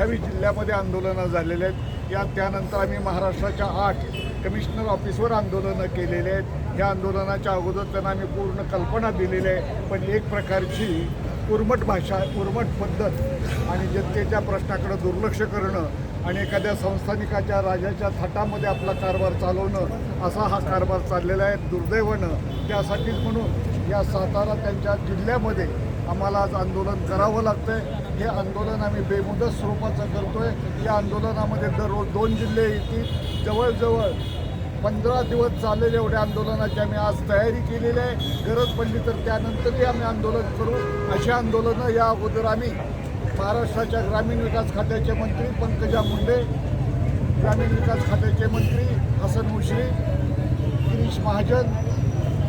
28 जिल्ह्यामध्ये आंदोलनं झालेले आहेत। त्यानंतर आम्ही महाराष्ट्राच्या 8 कमिशनर ऑफिसवर आंदोलनं केलेले आहेत। या आंदोलनाच्या अगोदर त्यांना आम्ही पूर्ण कल्पना दिलेली आहे, पण एक प्रकारची उर्मट भाषा, उर्मट पद्धत आणि जनतेच्या प्रश्नाकडे दुर्लक्ष करणं आणि एखाद्या संस्थानिकाच्या राजाच्या थाटामध्ये आपला कारभार चालवणं, असा हा कारभार चाललेला आहे दुर्दैवानं। त्यासाठीच म्हणून या सातारा त्यांच्या जिल्ह्यामध्ये आम्हाला आज आंदोलन करावं लागतं आहे। हे आंदोलन आम्ही बेमुदत स्वरूपाचं करतो आहे। या आंदोलनामध्ये दररोज 2 जिल्हे येतील। जवळजवळ 15 दिवस चाललेल्या एवढ्या आंदोलनाची आम्ही आज तयारी केलेली आहे। गरज पडली तर त्यानंतरही आम्ही आंदोलन करू। अशी आंदोलनं या अगोदर आम्ही महाराष्ट्राच्या ग्रामीण विकास खात्याचे मंत्री पंकजा मुंडे, ग्रामीण विकास खात्याचे मंत्री हसन मुश्रीफ, गिरीश महाजन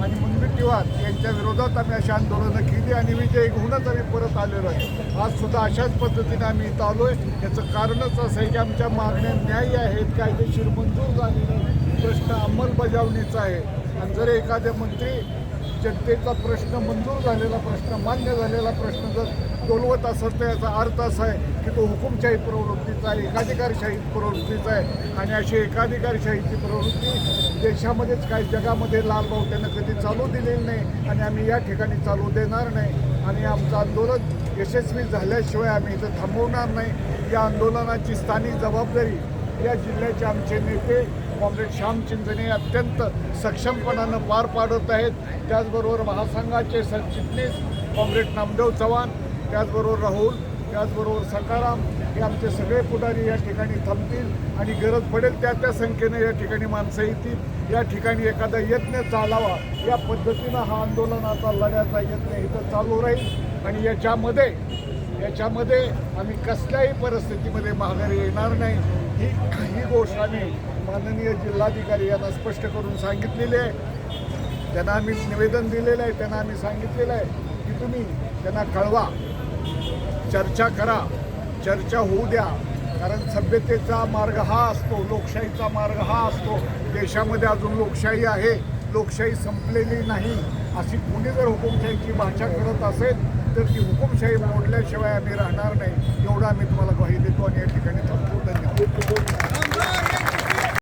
आणि मुनगंटीवार यांच्या विरोधात आम्ही अशी आंदोलनं केली आणि विजयी होऊनच आम्ही परत आलेलो आहे। आज सुद्धा अशाच पद्धतीने आम्ही इथं आलो आहे। याचं कारणच असं आहे की आमच्या मागण्या न्याय्य आहेत, कायदेशीर मंजूर झालेले प्रश्न अंमलबजावणीचा आहे। आणि जर एखाद्या मंत्री जनतेचा प्रश्न, मंजूर झालेला प्रश्न, मान्य झालेला प्रश्न जर बोलवत असेल तर याचा अर्थ असा आहे की तो हुकुमशाही प्रवृत्तीचा आहे, एकाधिकारशाही प्रवृत्तीचा आहे। आणि अशी एकाधिकारशाहीची प्रवृत्ती देशामध्येच काय, जगामध्ये लालभाऊ त्यानं कधी चालू दिलेली नाही आणि आम्ही या ठिकाणी चालू देणार नाही। आणि आमचं आंदोलन यशस्वी झाल्याशिवाय आम्ही इथं थांबवणार नाही। या आंदोलनाची स्थानिक जबाबदारी या जिल्ह्याचे आमचे नेते कॉम्रेड श्याम चिंचणे अत्यंत सक्षमपणानं पार पाडत आहेत। त्याचबरोबर महासंघाचे सरचिटणीस कॉम्रेड नामदेव चव्हाण, त्याचबरोबर राहुल, त्याचबरोबर सकाराम हे आमचे सगळे पुढारी या ठिकाणी थांबतील आणि गरज पडेल त्या संख्येने या ठिकाणी माणसं येतील। या ठिकाणी एखादा यज्ञ चालावा या पद्धतीनं हा आंदोलनाचा लढ्याचा यज्ञ इथं चालू राहील। आणि याच्यामध्ये आम्ही कसल्याही परिस्थितीमध्ये माघारी येणार नाही। ही गोष्ट आम्ही माननीय जिल्हाधिकारी यांना स्पष्ट करून सांगितलेली आहे। त्यांना आम्ही निवेदन दिलेलं आहे। त्यांना आम्ही सांगितलेलं आहे की तुम्ही त्यांना कळवा, चर्चा करा, चर्चा होऊ द्या। कारण सभ्यतेचा मार्ग हा असतो, लोकशाहीचा मार्ग हा असतो। देशामध्ये अजून लोकशाही आहे, लोकशाही संपलेली नाही। अशी कोणी जर हुकुमशाहीची भाषा करत असेल तर ती हुकुमशाही मोडल्याशिवाय आम्ही राहणार नाही, एवढं आम्ही तुम्हाला ग्वाही देतो आणि या ठिकाणी थांबतो। धन्यवाद।